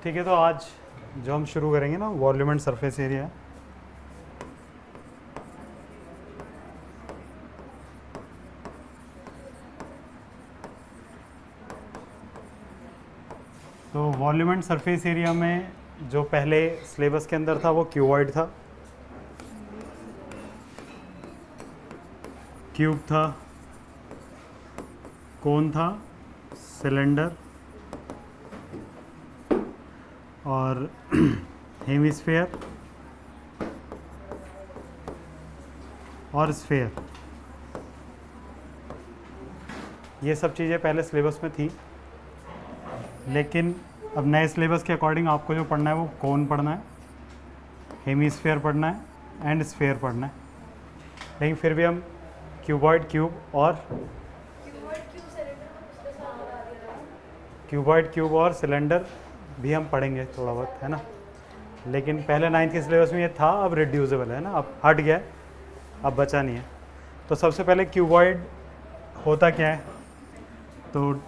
ठीक है, तो आज जो हम शुरू करेंगे ना वॉल्यूम एंड सरफेस एरिया है। तो वॉल्यूम एंड सरफेस एरिया में जो पहले सिलेबस के अंदर था वो क्यूबॉइड था, क्यूब था, कोन था, सिलेंडर और हेमिस्फेयर और स्फेयर। ये सब चीज़ें पहले सिलेबस में थी, लेकिन अब नए सिलेबस के अकॉर्डिंग आपको जो पढ़ना है वो कोन पढ़ना है, हेमिस्फेयर पढ़ना है एंड स्फेयर पढ़ना है। लेकिन फिर भी हम क्यूबॉइड, क्यूब और सिलेंडर भी हम पढ़ेंगे थोड़ा बहुत, है ना। लेकिन पहले 9th के सिलेबस में ये था, अब रिड्यूसेबल है ना, अब हट गया है, अब बचा नहीं है। तो सबसे पहले क्यूबॉइड होता क्या है? तो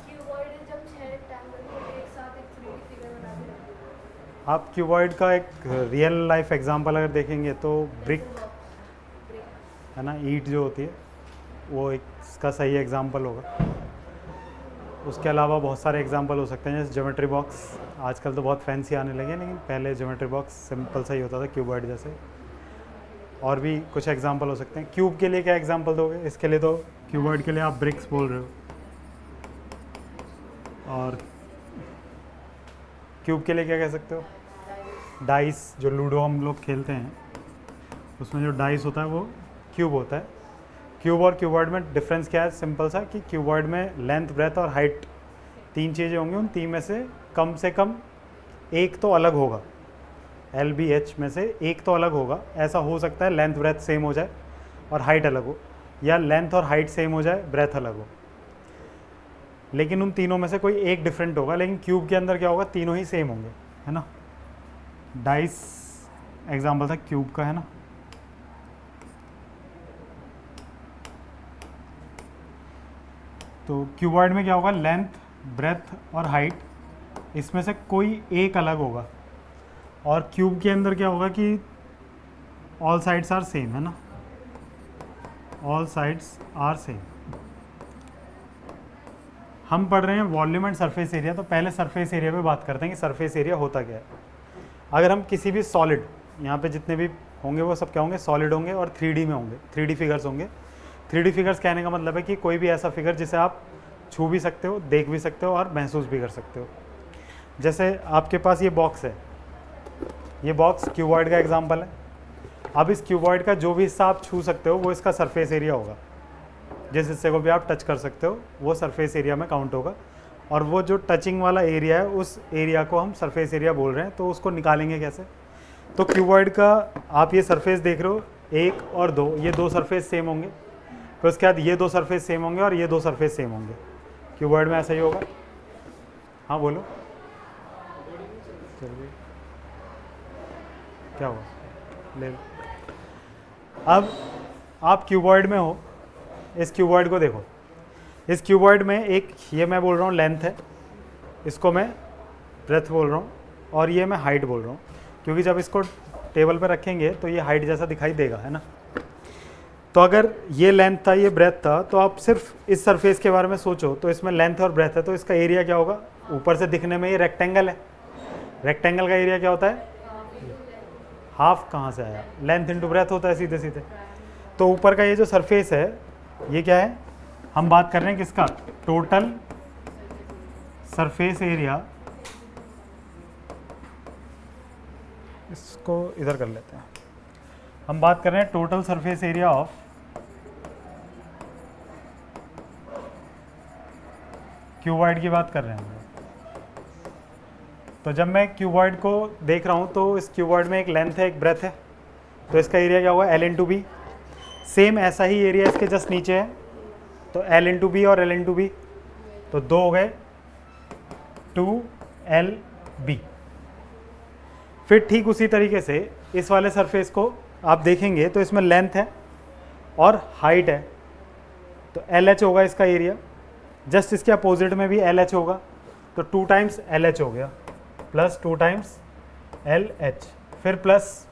आप क्यूबॉइड का एक रियल लाइफ एग्जांपल अगर देखेंगे तो ब्रिक है ना, ईंट जो होती है वो एक इसका सही एग्जांपल होगा। उसके अलावा बहुत सारे एग्जांपल हो सकते हैं, जैसे ज्योमेट्री बॉक्स। आजकल तो बहुत फैंसी आने लगे, लेकिन पहले ज्योमेट्री बॉक्स सिंपल सा ही होता था क्यूबॉइड जैसे। और भी कुछ एग्जांपल हो सकते हैं। क्यूब के लिए क्या एग्जांपल दोगे? इसके लिए तो क्यूबॉइड के लिए आप ब्रिक्स बोल रहे हो, और क्यूब के लिए क्या कह सकते हो? डाइस। जो लूडो हम लोग खेलते हैं उसमें जो डाइस होता है वो क्यूब होता है। क्यूब और क्यूबॉइड में डिफरेंस क्या है? सिंपल सा कि क्यूबॉइड में लेंथ, ब्रेथ और हाइट 3 चीज़ें होंगी। उन 3 में से कम एक तो अलग होगा। LBH में से एक तो अलग होगा। ऐसा हो सकता है लेंथ ब्रेथ सेम हो जाए और हाइट अलग हो, या लेंथ और हाइट सेम हो जाए, ब्रेथ अलग हो। लेकिन उन तीनों में से कोई एक डिफरेंट होगा। लेकिन क्यूब के अंदर क्या होगा? तीनों ही सेम होंगे, है ना। डाइस एग्जाम्पल था क्यूब का, है ना। तो क्यूबॉइड में क्या होगा? लेंथ, ब्रेथ और हाइट, इसमें से कोई एक अलग होगा। और क्यूब के अंदर क्या होगा कि ऑल साइड्स आर सेम, है ना, ऑल साइड्स आर सेम। हम पढ़ रहे हैं वॉल्यूम एंड सरफेस एरिया, तो पहले सरफेस एरिया पे बात करते हैं कि सरफेस एरिया होता क्या है। अगर हम किसी भी सॉलिड, यहाँ पे जितने भी होंगे वो सब क्या होंगे? सॉलिड होंगे और 3D में होंगे, 3D फिगर्स होंगे। 3D फिगर्स कहने का मतलब है कि कोई भी ऐसा फिगर जिसे आप छू भी सकते हो, देख भी सकते हो और महसूस भी कर सकते हो। जैसे आपके पास ये बॉक्स है, ये बॉक्स क्यूबॉइड का एग्जांपल है। अब इस क्यूबॉइड का जो भी हिस्सा आप छू सकते हो वो इसका सरफेस एरिया होगा। जिस हिस्से को भी आप टच कर सकते हो वो सरफेस एरिया में काउंट होगा। और वो जो टचिंग वाला एरिया है उस एरिया को हम सरफेस एरिया बोल रहे हैं। तो उसको निकालेंगे कैसे? तो क्यूबॉइड का आप ये सरफेस देख रहे हो, 1 और 2, ये 2 सरफेस सेम होंगे। फिर उसके बाद ये 2 सरफेस सेम होंगे और ये 2 सरफेस सेम होंगे। क्यूबॉइड में ऐसा ही होगा। हाँ बोलो, चलिए क्या हुआ? ले लो। अब आप क्यूबॉइड में हो, इस क्यूबॉइड को देखो। इस क्यूबॉइड में एक, ये मैं बोल रहा हूँ लेंथ है, इसको मैं ब्रेथ बोल रहा हूँ, और ये मैं हाइट बोल रहा हूँ, क्योंकि जब इसको टेबल पर रखेंगे तो ये हाइट जैसा दिखाई देगा, है ना। तो अगर ये लेंथ था, ये ब्रेथ था, तो आप सिर्फ इस सरफेस के बारे में सोचो तो इसमें लेंथ और ब्रेथ है, तो इसका एरिया क्या होगा? ऊपर से दिखने में ये रेक्टेंगल है। रेक्टेंगल का एरिया क्या होता है? हाफ। कहाँ से आया? लेंथ इंटू ब्रेथ होता है सीधे सीधे। तो ऊपर का ये जो सरफेस है ये क्या है? हम बात कर रहे हैं किसका? Total surface area. इसको इधर कर लेते हैं। हम बात कर रहे हैं total surface area of cuboid की बात कर रहे हैं। तो जब मैं क्यूबॉइड को देख रहा हूँ तो इस क्यूबॉइड में एक लेंथ है, एक ब्रेथ है, तो इसका एरिया क्या होगा? L into B. सेम ऐसा ही एरिया इसके जस्ट नीचे है, तो L इंटू बी और L इंटू बी, तो 2 हो गए 2LB। फिर ठीक उसी तरीके से इस वाले सरफेस को आप देखेंगे तो इसमें लेंथ है और हाइट है, तो LH होगा इसका एरिया। जस्ट इसके अपोजिट में भी LH होगा, तो 2 टाइम्स LH हो गया। प्लस 2 टाइम्स एल एच, फिर प्लस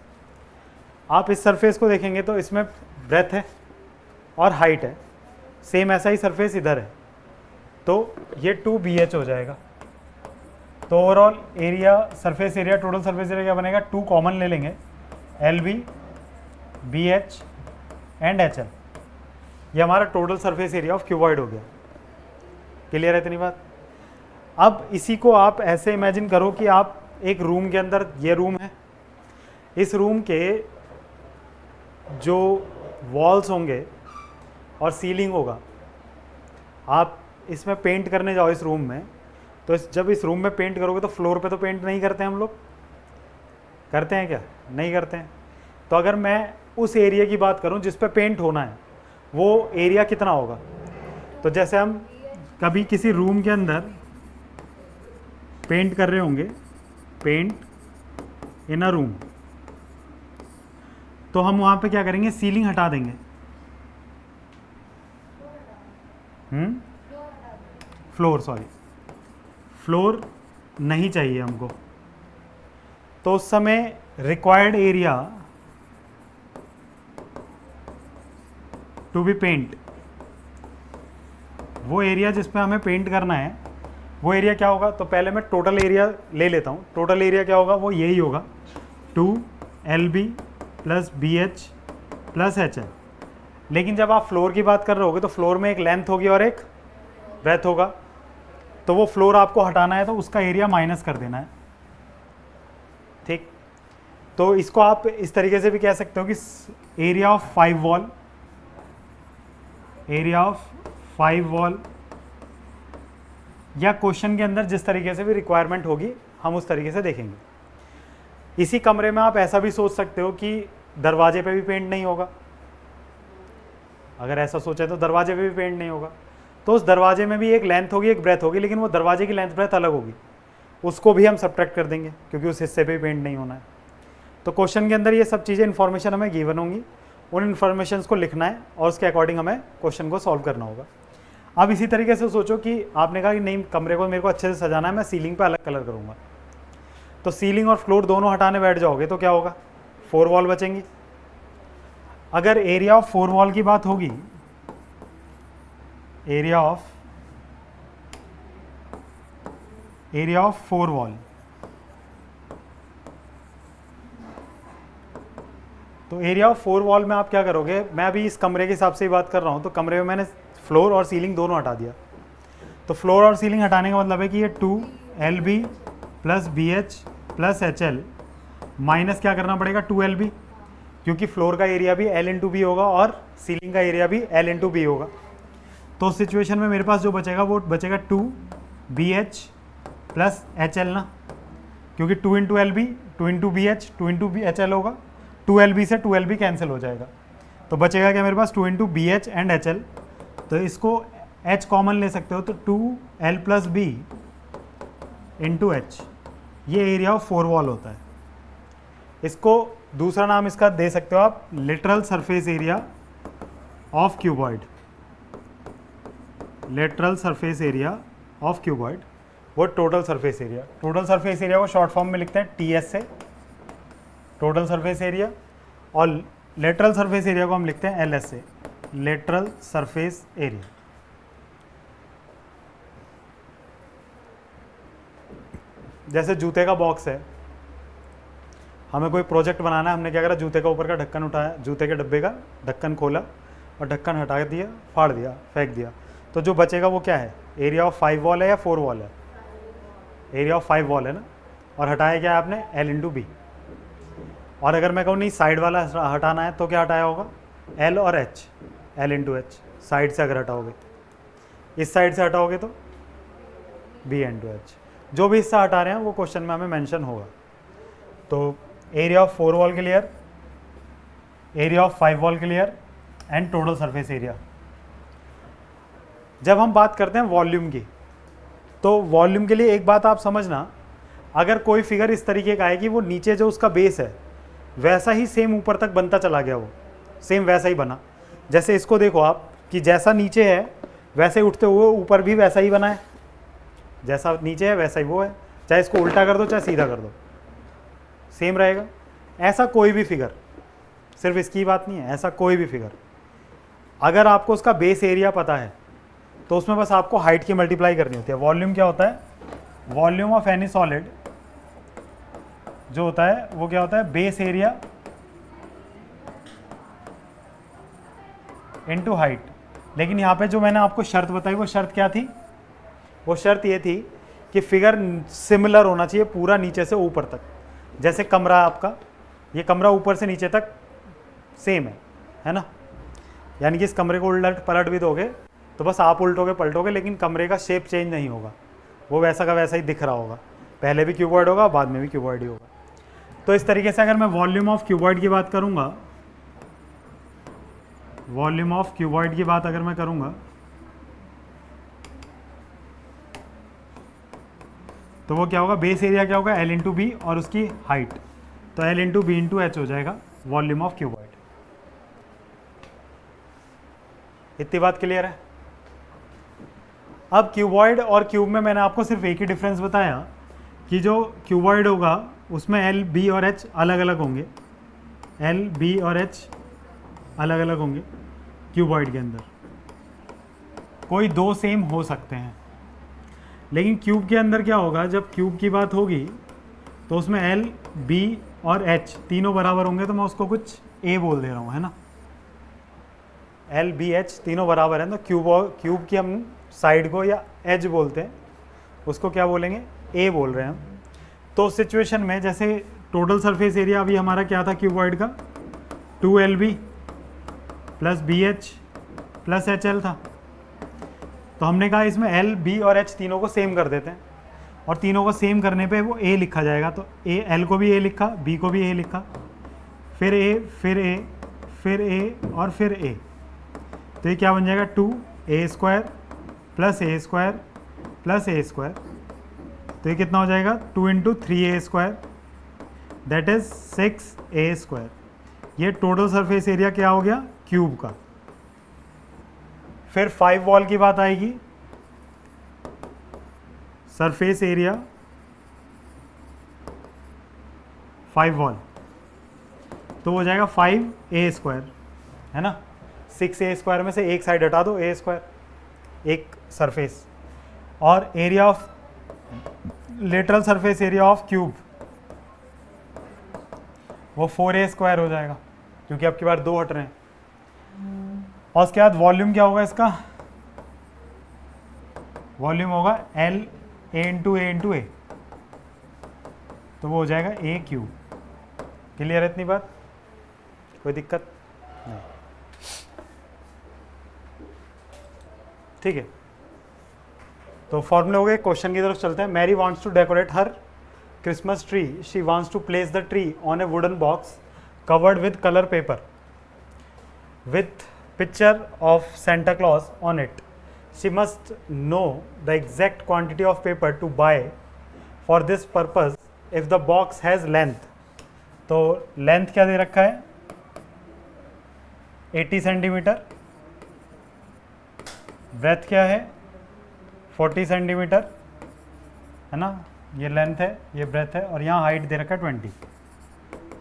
आप इस सरफेस को देखेंगे तो इसमें ब्रेथ है और हाइट है, सेम ऐसा ही सरफेस इधर है, तो ये 2BH हो जाएगा। तो overall area, surface area, total surface area क्या बनेगा, 2 कॉमन ले लेंगे, LB, BH एंड HL, ये हमारा total surface area of cuboid हो गया। क्लियर है इतनी बात? अब इसी को आप ऐसे इमेजिन करो कि आप एक रूम के अंदर, ये रूम है, इस रूम के जो वॉल्स होंगे और सीलिंग होगा, आप इसमें पेंट करने जाओ इस रूम में, तो जब इस रूम में पेंट करोगे तो फ्लोर पे तो पेंट नहीं करते हम लोग, करते हैं क्या? नहीं करते हैं। तो अगर मैं उस एरिया की बात करूं जिस पे पेंट होना है, वो एरिया कितना होगा? तो जैसे हम कभी किसी रूम के अंदर पेंट कर रहे होंगे, पेंट इन अ रूम, तो हम वहाँ पे क्या करेंगे, सीलिंग हटा देंगे, फ्लोर नहीं चाहिए हमको, तो उस समय required area to be paint, वो एरिया जिस पे हमें पेंट करना है वो एरिया क्या होगा? तो पहले मैं टोटल एरिया ले लेता हूँ। टोटल एरिया क्या होगा? वो यही होगा, 2LB plus BH plus HL। लेकिन जब आप फ्लोर की बात कर रहे होगे तो फ्लोर में एक लेंथ होगी और एक ब्रेथ होगा, तो वो फ्लोर आपको हटाना है तो उसका एरिया माइनस कर देना है। ठीक, तो इसको आप इस तरीके से भी कह सकते हो कि area of 5 wall, area of 5 wall, या क्वेश्चन के अंदर जिस तरीके से भी रिक्वायरमेंट होगी हम उस तरीके से देखेंगे। इसी कमरे में आप ऐसा भी सोच सकते हो कि दरवाजे पे भी पेंट नहीं होगा। अगर ऐसा सोचे तो दरवाजे पे भी पेंट नहीं होगा, तो उस दरवाजे में भी एक लेंथ होगी, एक ब्रेथ होगी, लेकिन वो दरवाजे की लेंथ ब्रेथ अलग होगी, उसको भी हम सब्ट्रैक्ट कर देंगे क्योंकि उस हिस्से पे भी पेंट नहीं होना है। तो क्वेश्चन के अंदर ये सब चीज़ें, इन्फॉर्मेशन हमें गिवन होंगी, उन इन्फॉर्मेशन को लिखना है और उसके अकॉर्डिंग हमें क्वेश्चन को सॉल्व करना होगा। अब इसी तरीके से सोचो कि आपने कहा कि नहीं, कमरे को मेरे को अच्छे से सजाना है, मैं सीलिंग पे अलग कलर करूँगा, तो सीलिंग और फ्लोर दोनों हटाने बैठ जाओगे तो क्या होगा? 4 वॉल बचेंगी। अगर एरिया ऑफ 4 वॉल की बात होगी, एरिया ऑफ 4 वॉल, तो एरिया ऑफ 4 वॉल में आप क्या करोगे? मैं अभी इस कमरे के हिसाब से ही बात कर रहा हूँ, तो कमरे में मैंने फ्लोर और सीलिंग दोनों हटा दिया। तो फ्लोर और सीलिंग हटाने का मतलब है कि ये 2LB plus BH plus HL minus क्या करना पड़ेगा? 2LB, क्योंकि फ्लोर का एरिया भी L इंटू बी होगा और सीलिंग का एरिया भी L इंटू बी होगा। तो उस सिचुएशन में मेरे पास जो बचेगा वो बचेगा 2BH प्लस HL ना, क्योंकि 2 into LB, 2 into BH, 2 into HL होगा, 2LB से 2LB कैंसिल हो जाएगा, तो बचेगा क्या मेरे पास? 2 इंटू BH एंड HL। तो इसको H कॉमन ले सकते हो, तो 2L plus B into H, ये एरिया ऑफ 4 वॉल होता है। इसको दूसरा नाम इसका दे सकते हो आप, literal surface area of cuboid, lateral surface area of cuboid, वो total surface area. Total surface area को शॉर्ट फॉर्म में लिखते हैं TS से, टोटल सरफेस एरिया, और लेटरल सरफेस एरिया को हम लिखते हैं LS से, लेटरल सरफेस एरिया। जैसे जूते का बॉक्स है, हमें कोई प्रोजेक्ट बनाना है, हमने क्या करा? जूते का ऊपर का ढक्कन उठाया, जूते के डब्बे का ढक्कन खोला और ढक्कन हटा दिया, फाड़ दिया, फेंक दिया, तो जो बचेगा वो क्या है? एरिया ऑफ 5 वॉल है या 4 वॉल है? एरिया ऑफ 5 वॉल है ना, और हटाया क्या है आपने? L into B. और अगर मैं कहूँ नहीं साइड वाला हटाना है तो क्या हटाया होगा? L और H, L into H, side से अगर हटाओगे, इस साइड से हटाओगे तो B इंटू H। जो भी हिस्सा हटा रहे हैं वो क्वेश्चन में हमें मेंशन होगा। तो area of 4 wall clear, area of 5 wall clear and total surface area. जब हम बात करते हैं वॉल्यूम की, तो वॉल्यूम के लिए एक बात आप समझना, अगर कोई फिगर इस तरीके का है कि वो नीचे जो उसका बेस है वैसा ही सेम ऊपर तक बनता चला गया, वो सेम वैसा ही बना, जैसे इसको देखो आप कि जैसा नीचे है वैसे उठते हुए ऊपर भी वैसा ही बना है, जैसा नीचे है वैसा ही वो है, चाहे इसको उल्टा कर दो चाहे सीधा कर दो, सेम रहेगा। ऐसा कोई भी फिगर, सिर्फ इसकी बात नहीं है, ऐसा कोई भी फिगर अगर आपको उसका बेस एरिया पता है तो उसमें बस आपको हाइट की मल्टीप्लाई करनी होती है। वॉल्यूम क्या होता है? वॉल्यूम ऑफ एनी सॉलिड जो होता है वो क्या होता है? Base area into height. लेकिन यहाँ पे जो मैंने आपको शर्त बताई वो शर्त क्या थी? वो शर्त ये थी कि फिगर सिमिलर होना चाहिए पूरा नीचे से ऊपर तक। जैसे कमरा आपका, ये कमरा ऊपर से नीचे तक सेम है ना? यानी कि इस कमरे को उलट पलट भी दोगे तो बस आप उल्टोगे पलटोगे, लेकिन कमरे का शेप चेंज नहीं होगा, वो वैसा का वैसा ही दिख रहा होगा। पहले भी क्यूबॉइड होगा, बाद में भी क्यूबॉइड ही होगा। तो इस तरीके से अगर मैं वॉल्यूम ऑफ क्यूबॉइड की बात करूंगा, वॉल्यूम ऑफ क्यूबॉइड की बात अगर मैं करूंगा तो वो क्या होगा? बेस एरिया क्या होगा? L इंटू बी और उसकी हाइट, तो L into B into H हो जाएगा वॉल्यूम ऑफ क्यूबॉइड। इतनी बात क्लियर है? अब क्यूबॉइड और क्यूब में मैंने आपको सिर्फ एक ही डिफरेंस बताया कि जो क्यूबॉइड होगा उसमें L, B और H अलग अलग होंगे, L, B और H अलग अलग होंगे। क्यूबॉइड के अंदर कोई दो सेम हो सकते हैं, लेकिन क्यूब के अंदर क्या होगा? जब क्यूब की बात होगी तो उसमें L, B और H तीनों बराबर होंगे, तो मैं उसको कुछ A बोल दे रहा हूँ, है ना? L, B, H तीनों बराबर हैं, तो क्यूब की हम साइड को या एज बोलते हैं, उसको क्या बोलेंगे? A बोल रहे हैं हम। तो सिचुएशन में जैसे टोटल सरफेस एरिया अभी हमारा क्या था क्यूबॉइड का? 2LB plus BH plus HL था। तो हमने कहा इसमें L, B और H तीनों को सेम कर देते हैं, और तीनों को सेम करने पे वो A लिखा जाएगा। तो L को भी A लिखा, B को भी A लिखा, फिर A, फिर A, फिर A और फिर A। तो ये क्या बन जाएगा? 2A square plus A square plus A square. तो ये कितना हो जाएगा? 2 into 3A square, that is 6A square. ये टोटल सरफेस एरिया क्या हो गया क्यूब का। फिर 5 वॉल की बात आएगी, सरफेस एरिया 5 वॉल, तो हो जाएगा 5A स्क्वायर, है ना? 6A स्क्वायर में से एक साइड हटा दो, A स्क्वायर, एक सरफेस। और area of lateral surface area of cube वो 4A स्क्वायर हो जाएगा, क्योंकि आपके पास दो हट रहे हैं। और उसके बाद वॉल्यूम क्या होगा इसका? वॉल्यूम होगा L A इंटू A, तो वो हो जाएगा A क्यूब। क्लियर है इतनी बात? कोई दिक्कत नहीं? ठीक है, तो फॉर्मूले हो गए। क्वेश्चन की तरफ चलते हैं। Mary wants to decorate her Christmas tree, she wants to place the tree on a wooden box covered with colour paper with picture of Santa Claus on it. She must know the exact quantity of paper to buy for this purpose if the box has length. तो length क्या दे रखा है? 80 centimetre. Breath क्या है? 40 centimetre, है ना? ये length है, ये ब्रेथ है, और यहाँ हाइट दे रखा है 20।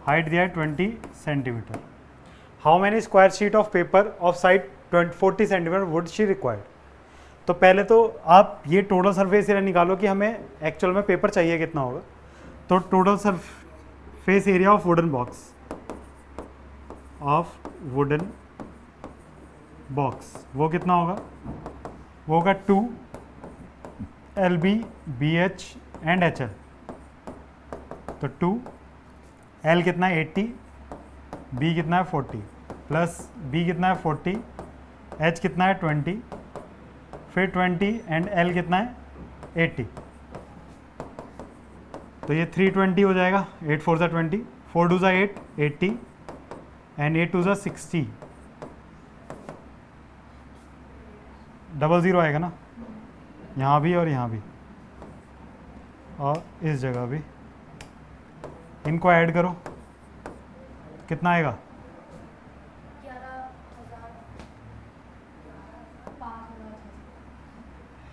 हाइट दिया है 20 centimetre. How many square sheet of paper of side 40 centimetre would she required? तो पहले तो आप ये टोटल सरफेस एरिया निकालो कि हमें एक्चुअल में पेपर चाहिए कितना होगा। तो total surface area of wooden box वो कितना होगा? वो होगा 2LB BH एंड HL। तो 2L कितना है? 80, B कितना है? 40, प्लस B कितना है? 40, H कितना है? 20, फिर 20 एंड L कितना है? 80। तो ये 320 हो जाएगा। 8 4 20, 4 2 8, 80 एंड 8 2 60। 00 आएगा ना, यहाँ भी और यहाँ भी, और इस जगह भी। इनको ऐड करो, कितना आएगा?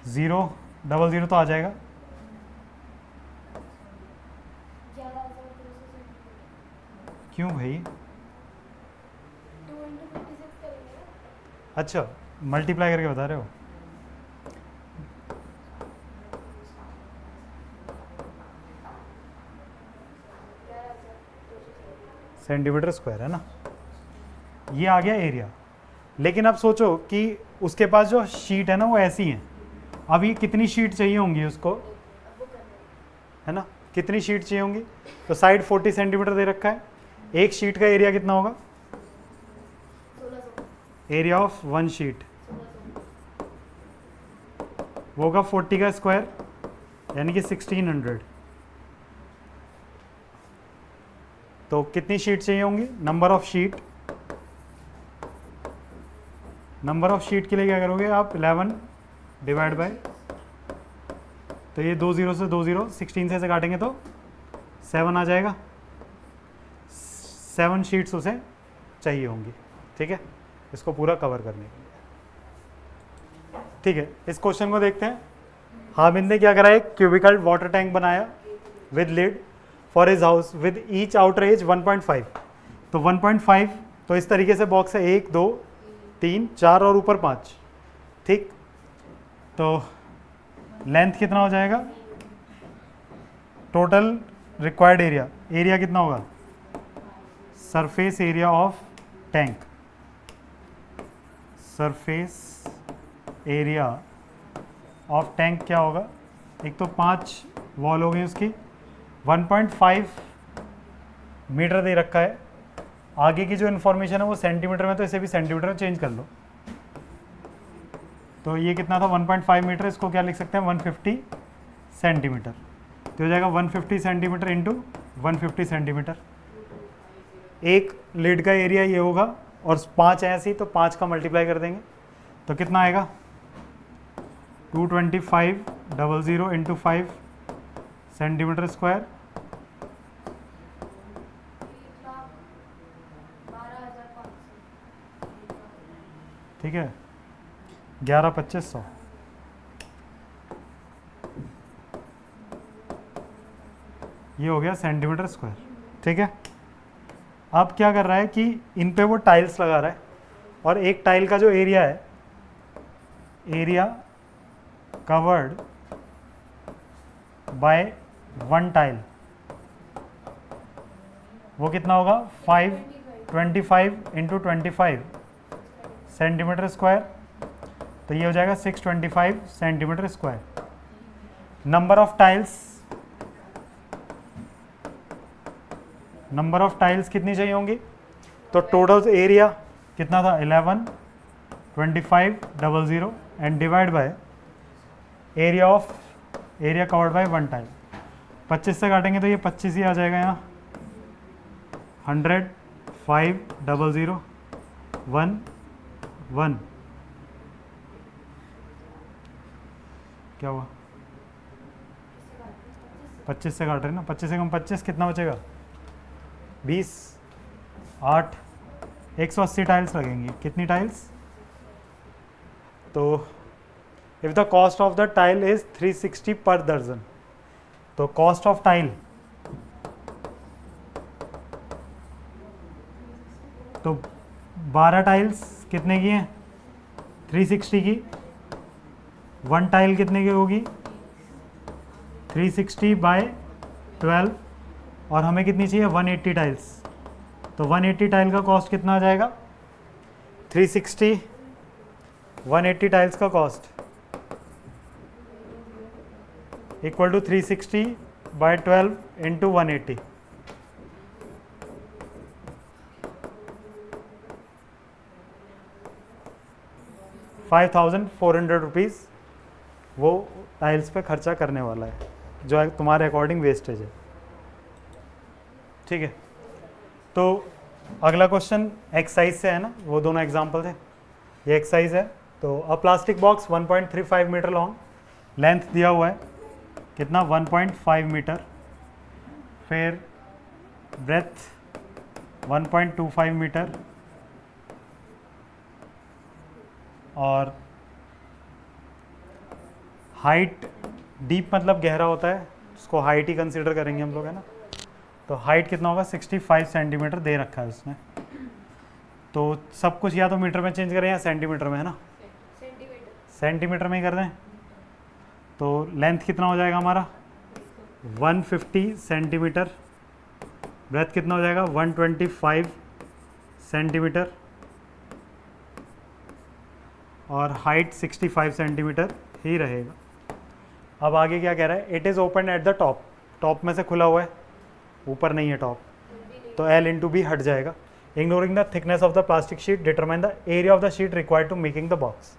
0 00 तो आ जाएगा, क्यों भाई? 2 × 56 करेंगे ना? अच्छा, मल्टीप्लाई करके बता रहे हो? सेंटीमीटर स्क्वायर है ना, ये आ गया एरिया। लेकिन अब सोचो कि उसके पास जो शीट है ना वो ऐसी है, अब ये कितनी शीट चाहिए होंगी उसको, है ना? कितनी शीट चाहिए होंगी? तो साइड 40 सेंटीमीटर दे रखा है, एक शीट का एरिया कितना होगा? 1600। एरिया ऑफ वन शीट वो होगा 40 का स्क्वायर, यानी कि 1600। तो कितनी शीट चाहिए होंगी? Number of sheet, number of sheet के लिए क्या करोगे आप? 11 डिवाइड बाय, तो ये 2 0 से 2 0, 16 से काटेंगे तो 7 आ जाएगा। 7 शीट्स उसे चाहिए होंगी, ठीक है, इसको पूरा कवर करने के लिए। ठीक है, इस क्वेश्चन को देखते हैं। हामिद ने क्या करा? एक क्यूबिकल वाटर टैंक बनाया with lid for his house with each outer edge 1.5। तो 1.5, तो इस तरीके से बॉक्स है, 1 2 3 4 और ऊपर 5, ठीक। तो लेंथ कितना हो जाएगा? टोटल रिक्वायर्ड एरिया, एरिया कितना होगा? Surface area of tank, surface area of tank क्या होगा? एक तो 5 वॉल हो गई उसकी, 1.5 मीटर दे रखा है। आगे की जो इन्फॉर्मेशन है वो सेंटीमीटर में, तो इसे भी सेंटीमीटर में चेंज कर लो। तो ये कितना था? 1.5 मीटर, इसको क्या लिख सकते हैं? 150 सेंटीमीटर। तो हो जाएगा 150 सेंटीमीटर इंटू 150 सेंटीमीटर। एक लीड का एरिया ये होगा, और 5 ऐसी, तो 5 का मल्टीप्लाई कर देंगे तो कितना आएगा? 22500 इंटू 5 सेंटीमीटर स्क्वायर, 1,12,500। ठीक है, 11,2500। ये हो गया सेंटीमीटर स्क्वायर, ठीक है। अब क्या कर रहा है कि इन पे वो टाइल्स लगा रहा है, और एक टाइल का जो एरिया है, एरिया कवर्ड बाय 1 टाइल, वो कितना होगा? 525 इंटू 25 सेंटीमीटर स्क्वायर, तो ये हो जाएगा 625 centimetre square. Number of tiles, number of tiles कितनी चाहिए होंगी? तो टोटल एरिया कितना था? 112500 and divide by area of, area covered by 1 tile. 25 से काटेंगे तो ये 25 ही आ जाएगा यहाँ। 100 500 1 1, क्या हुआ? 25 से काट रहे ना, 25 से कम 25, कितना बचेगा? 20 8, 180 टाइल्स लगेंगी। कितनी टाइल्स? तो if the cost of the tile is 360 पर दर्जन, तो कॉस्ट ऑफ टाइल, तो 12 टाइल्स कितने की हैं? 360 की। 1 टाइल कितने की होगी? 360 बाय 12, और हमें कितनी चाहिए? 180 टाइल्स। तो 180 टाइल का कॉस्ट कितना आ जाएगा? 360 180 टाइल्स का cost equal to 360 by 12 into 180। ₹5,400 वो टाइल्स पे खर्चा करने वाला है, जो तुम्हारे अकॉर्डिंग वेस्टेज है, ठीक है। तो अगला क्वेश्चन एक्सरसाइज से है ना, वो दोनों एग्जाम्पल थे, ये एक्सरसाइज है। तो a plastic box 1.35 metre long, length दिया हुआ है कितना? 1.5 मीटर, फिर ब्रेथ 1.25 मीटर, और हाइट, डीप मतलब गहरा होता है, उसको हाइट ही कंसिडर करेंगे हम लोग, है ना। तो हाइट कितना होगा 65 सेंटीमीटर दे रखा है उसने। तो सब कुछ या तो मीटर में चेंज करें या सेंटीमीटर में, है ना? सेंटीमीटर में ही कर दें। तो लेंथ कितना हो जाएगा हमारा 150 सेंटीमीटर, ब्रेथ कितना हो जाएगा 125 सेंटीमीटर, और हाइट 65 सेंटीमीटर ही रहेगा। अब आगे क्या कह रहा है, it is open at the top, top में से खुला हुआ है, ऊपर नहीं है टॉप, तो L इंटू बी हट जाएगा। Ignoring the thickness of the plastic sheet determine the area of the sheet required to making the box.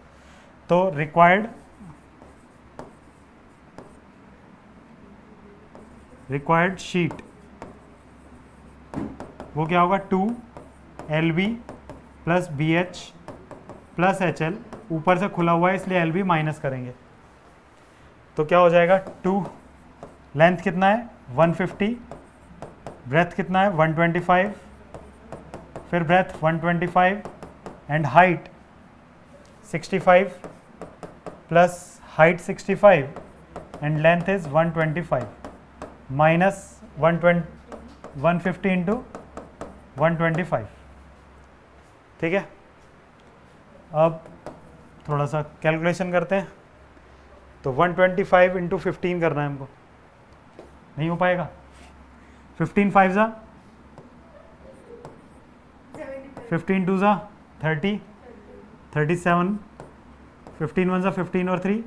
तो रिक्वायर्ड शीट वो क्या होगा 2LB plus BH plus HL, ऊपर से खुला हुआ है इसलिए LB माइनस करेंगे, तो क्या हो जाएगा 2, लेंथ कितना है 150, ब्रेथ कितना है 125, फिर breadth 125 and height 65 plus height 65 and length is 125 minus 150 into 125। ठीक है, अब थोड़ा सा कैलकुलेशन करते हैं। तो 125 इंटू 15 करना है हमको, नहीं हो पाएगा। 15 5 जा 15 2 जा 30, 37, 15 1 जा 15 और 3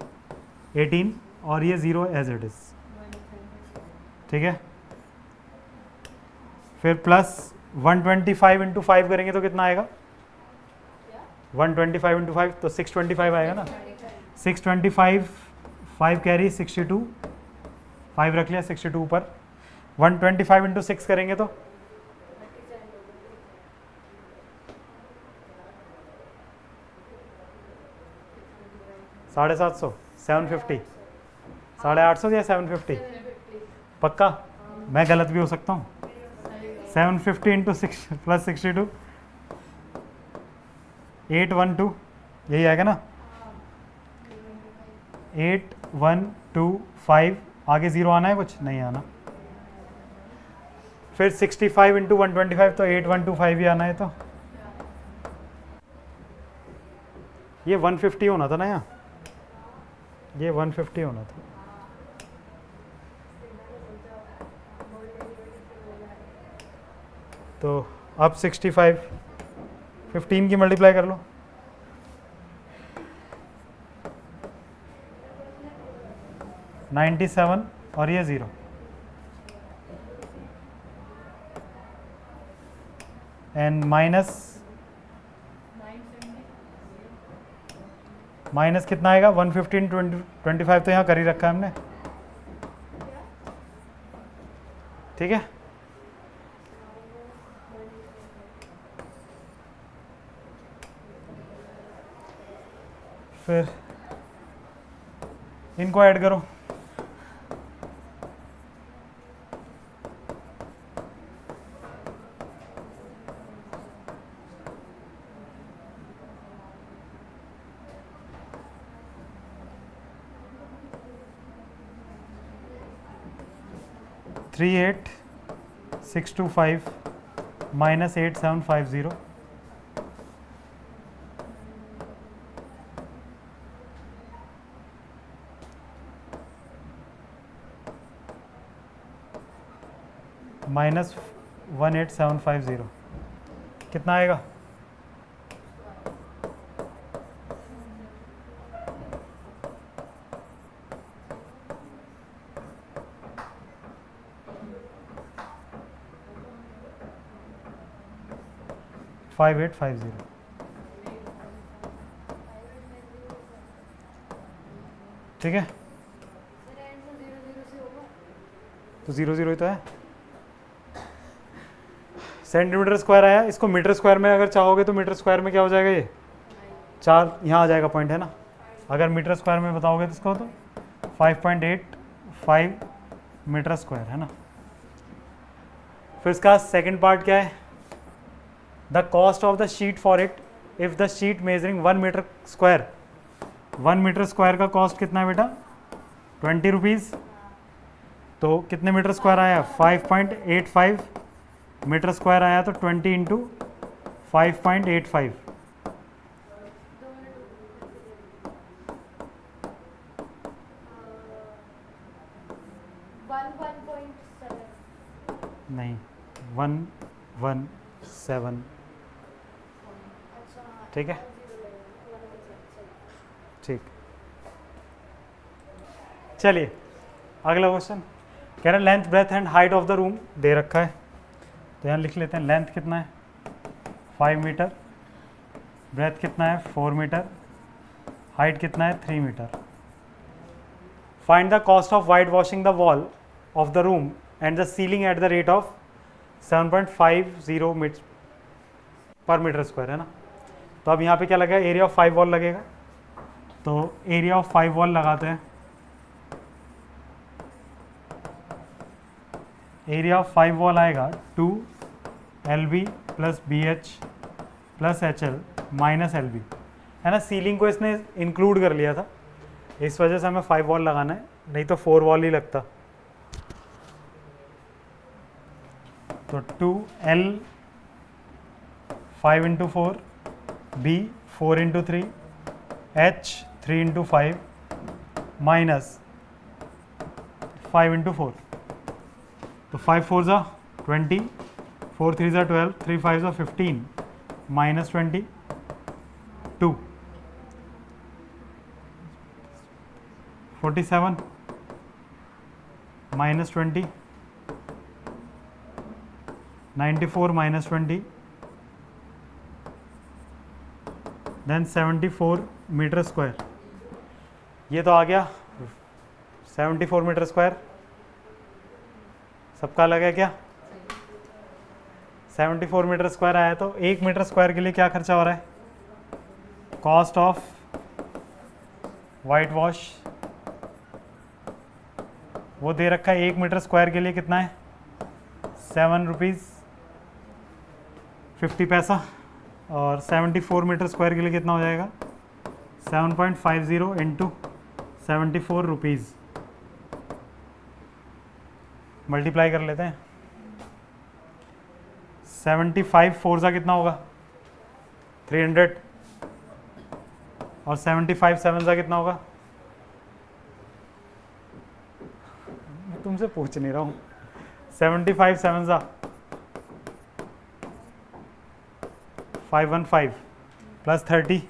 18, और ये 0 एज इट इज। ठीक है, फिर प्लस 125 इंटू 5 करेंगे तो कितना आएगा 125 इंटू 5 तो 625 आएगा ना। 625 5 कैरी 62, 5 रख लिया 62 ऊपर। 125 इंटू 6 करेंगे तो 750, 750, 850 या 750 पक्का? मैं गलत भी हो सकता हूँ। 750 इंटू 6 प्लस 62 812, यही आएगा ना। 8125, आगे 0 आना है, कुछ नहीं आना। फिर 65 इंटू 125 तो 8125 ही आना है। तो ये 150 होना था ना, यहाँ ये 150 होना था। तो अब 65 15 की मल्टीप्लाई कर लो, $97 और ये 0, एंड माइनस कितना आएगा 115 25 तो यहाँ कर ही रखा है हमने। ठीक है, फिर इनको ऐड करो। $38,625 माइनस 8750, माइनस 18750 कितना आएगा? $5850। ठीक है, तो 0 0 ही तो है। सेंटीमीटर स्क्वायर आया, इसको मीटर स्क्वायर में अगर चाहोगे तो मीटर स्क्वायर में क्या हो जाएगा, ये 4 यहाँ आ जाएगा पॉइंट, है ना। अगर मीटर स्क्वायर में बताओगे तो इसको तो 5.85 मीटर स्क्वायर, है ना। फिर इसका सेकंड पार्ट क्या है, the cost of the sheet for it if the sheet measuring 1 metre square, 1 metre square का कॉस्ट कितना है बेटा 20 रुपीज़। तो कितने मीटर स्क्वायर आया? 5.85 मीटर स्क्वायर आया, तो 20 इंटू 5.85, नहीं 117, ठीक है, ठीक। चलिए अगला क्वेश्चन कह रहा है length breadth and height of the room दे रखा है, तो यहाँ लिख लेते हैं लेंथ कितना है 5 मीटर, ब्रेथ कितना है 4 मीटर, हाइट कितना है 3 metre. Find the cost of white washing the wall of the room and the ceiling at the rate of 7.50 metre per metre square, है ना। तो अब यहाँ पे क्या लगेगा? एरिया ऑफ 5 वॉल लगेगा, तो एरिया ऑफ 5 वॉल लगाते हैं। एरिया ऑफ 5 वॉल आएगा 2LB plus BH plus HL minus LB, है ना। सीलिंग को इसने इंक्लूड कर लिया था, इस वजह से हमें 5 वॉल लगाना है, नहीं तो 4 वॉल ही लगता। तो 2L 5 into 4, B 4 into 3, H 3 into 5 minus 5 into 4, तो 5 4 ज़ा 20, 4 3 ज़ा 12, 3 5 ज़ा 15 minus 20 2 47 minus 20 94 minus 20 then 74 metre square. ये तो आ गया 74 मीटर स्क्वायर, सबका अलग है क्या? 74 मीटर स्क्वायर आया, तो 1 मीटर स्क्वायर के लिए क्या खर्चा हो रहा है? कॉस्ट ऑफ वाइट वॉश वो दे रखा है 1 मीटर स्क्वायर के लिए कितना है? 7 रुपीज़ 50 पैसा, और 74 मीटर स्क्वायर के लिए कितना हो जाएगा? 7.50 इंटू 74 रुपीज़, मल्टीप्लाई कर लेते हैं। 75 4 सा कितना होगा? 300, और 75 7 सा कितना होगा? मैं तुमसे पूछ नहीं रहा हूँ। 75 7 सा 515 प्लस 30,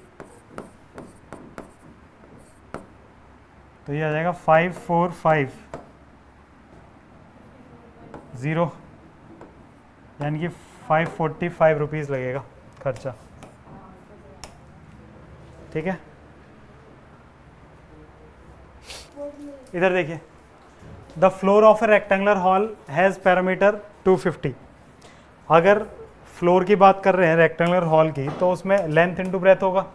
तो ये आ जाएगा 5450, यानी कि 545 रुपीज़ लगेगा खर्चा, ठीक है। इधर देखिए, the floor of A rectangular hall has parameter 250। अगर फ्लोर की बात कर रहे हैं रेक्टेंगुलर हॉल की, तो उसमें लेंथ इंटू ब्रेथ होगा,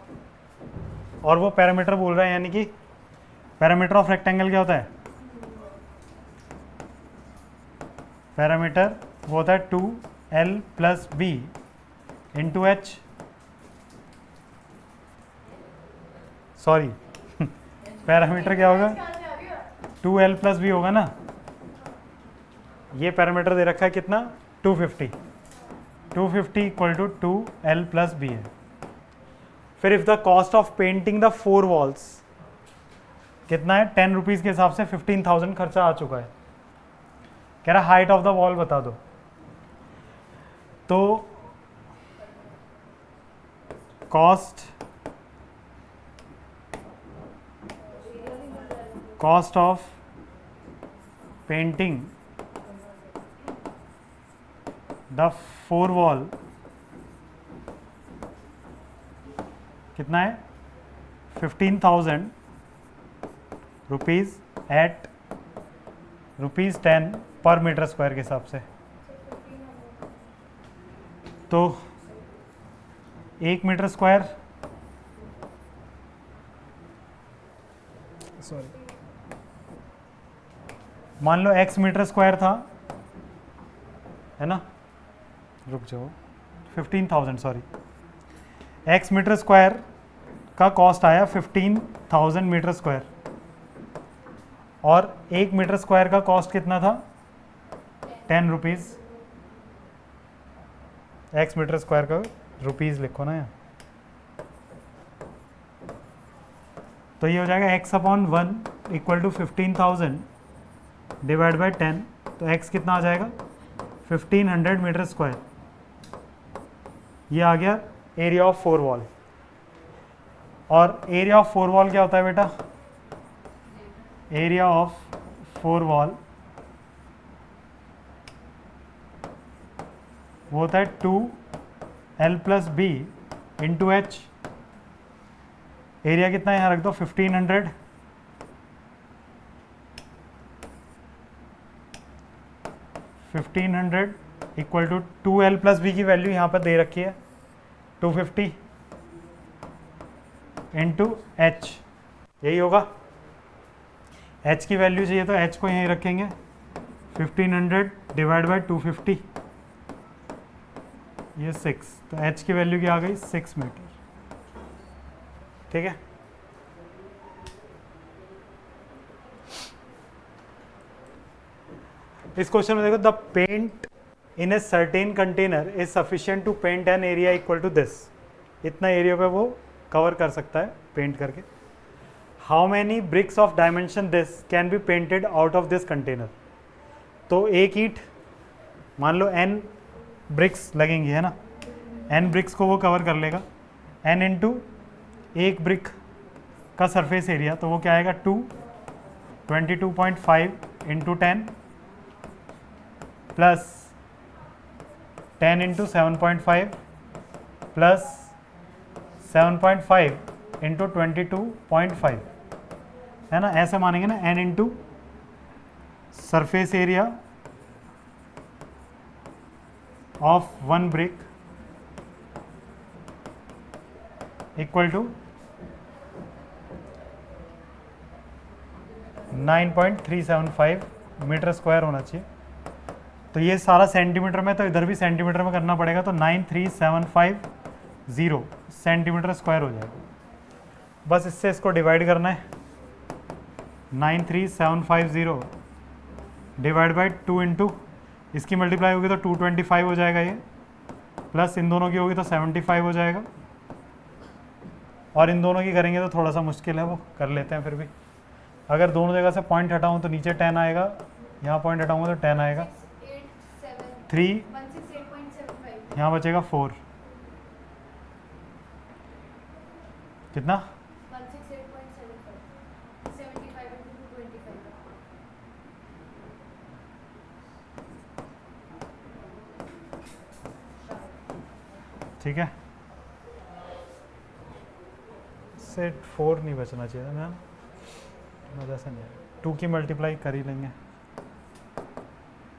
और वो पैरामीटर बोल रहे हैं, यानी कि पैरामीटर ऑफ रेक्टेंगल क्या होता है? पैरामीटर वो होता है 2L plus B into H, sorry parameter क्या होगा? 2L प्लस B होगा ना। ये पैरामीटर दे रखा है कितना? 250 equal to 2L plus B है। फिर if the cost of painting the 4 walls कितना है? 10 रुपीज़ के हिसाब से 15,000 खर्चा आ चुका है। कह रहा हाइट ऑफ द वॉल बता दो, तो cost of painting the 4 wall कितना है? 15,000 रुपीज़ एट ₹10 पर मीटर स्क्वायर के हिसाब से। तो 1 मीटर स्क्वायर, सॉरी मान लो x मीटर स्क्वायर था, है ना, रुक जाओ, 15,000 सॉरी, x मीटर स्क्वायर का कॉस्ट आया 15,000 मीटर स्क्वायर, और 1 मीटर स्क्वायर का कॉस्ट कितना था 10 रुपीज़। एक्स मीटर स्क्वायर का रुपीज़ लिखो ना यहाँ, तो ये हो जाएगा x upon 1 equal to 15,000 divide by 10, तो x कितना आ जाएगा 1500 मीटर स्क्वायर। ये आ गया एरिया ऑफ 4 वॉल। और एरिया ऑफ 4 वॉल क्या होता है बेटा, एरिया ऑफ 4 वॉल वो होता है 2L plus B into H. Area कितना है यहाँ रख दो 1500, equal to 2L plus B की वैल्यू यहाँ पर दे रखी है 250 इंटू एच, यही होगा। h की वैल्यू चाहिए तो h को यहीं रखेंगे 1500 डिवाइड बाई 250, ये 6, तो h की वैल्यू क्या आ गई 6 मीटर। ठीक है, इस क्वेश्चन में देखो the paint in a certain container is sufficient to paint an area equal to this. इतना एरिया पे वो कवर कर सकता है पेंट करके। How many bricks of dimension this can be painted out of this container. तो एक ईंट मान लो n ब्रिक्स लगेंगी, है ना, n ब्रिक्स को वो कवर कर लेगा, n इंटू एक ब्रिक का सरफेस एरिया, तो वो क्या आएगा 22.5 into 10 plus 10 into 7.5 plus 7.5 into 22.5, है ना, ऐसे मानेंगे ना, n into surface area of one brick equal to 9.375 metre square होना चाहिए। तो ये सारा सेंटीमीटर में, तो इधर भी सेंटीमीटर में करना पड़ेगा, तो 93750 सेंटीमीटर स्क्वायर हो जाएगा। बस इससे इसको डिवाइड करना है, 93750 डिवाइड बाई 2 इंटू इसकी मल्टीप्लाई होगी तो 225 हो जाएगा ये, प्लस इन दोनों की होगी तो 75 हो जाएगा, और इन दोनों की करेंगे तो थोड़ा सा मुश्किल है, वो कर लेते हैं फिर भी। अगर दोनों जगह से पॉइंट हटाऊँ तो नीचे 10 आएगा, यहाँ पॉइंट हटाऊँगा तो 10 आएगा, 3 यहाँ बचेगा 4, कितना 168.75 ठीक है, सेट 4 नहीं बचना चाहिए ना, मज़ा से नहीं आएगा, 2 की मल्टीप्लाई कर ही लेंगे।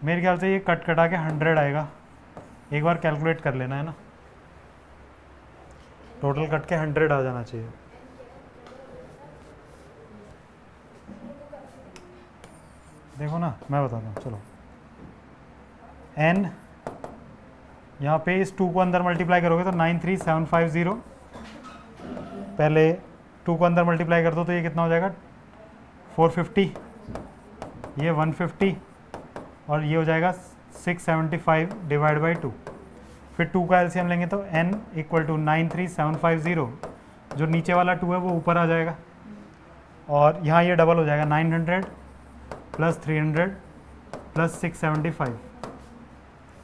मेरे ख्याल से ये कट कटा के 100 आएगा, एक बार कैलकुलेट कर लेना, है ना, टोटल कट के 100 आ जाना चाहिए। देखो ना, मैं बताता हूँ, चलो n यहाँ पे इस 2 को अंदर मल्टीप्लाई करोगे तो 93750, पहले 2 को अंदर मल्टीप्लाई कर दो तो ये कितना हो जाएगा 450, ये 150, और ये हो जाएगा 675 डिवाइड बाई 2, फिर 2 का एलसीएम लेंगे तो n इक्वल टू 93750, जो नीचे वाला 2 है वो ऊपर आ जाएगा, और यहाँ ये डबल हो जाएगा 900 प्लस 300 प्लस 675,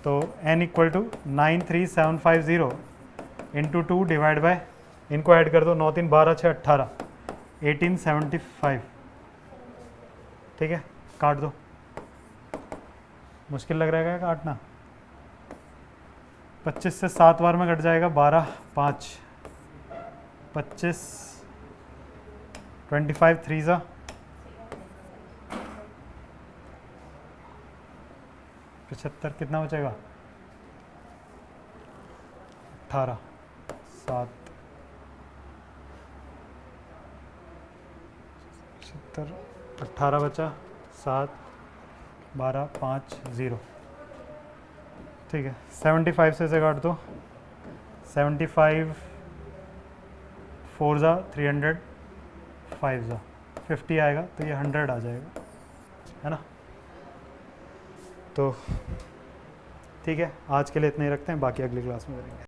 तो n equal to 93750 into 2 divide by, इनको ऐड कर दो, 9 3 12 6 18, 1875। ठीक है, काट दो, मुश्किल लग रहा है क्या काटना, 25 से 7 बार में कट जाएगा, 12 5 25, 25 3 ज़ा 75, कितना बचेगा 18 7 75, 18 बचा, 7 12 5 0, ठीक है, 75 से काट दो, 75 4 ज़ा 300, 5 ज़ा 50 आएगा, तो ये 100 आ जाएगा। है ना। तो ठीक है, आज के लिए इतना ही रखते हैं, बाकी अगली क्लास में करेंगे।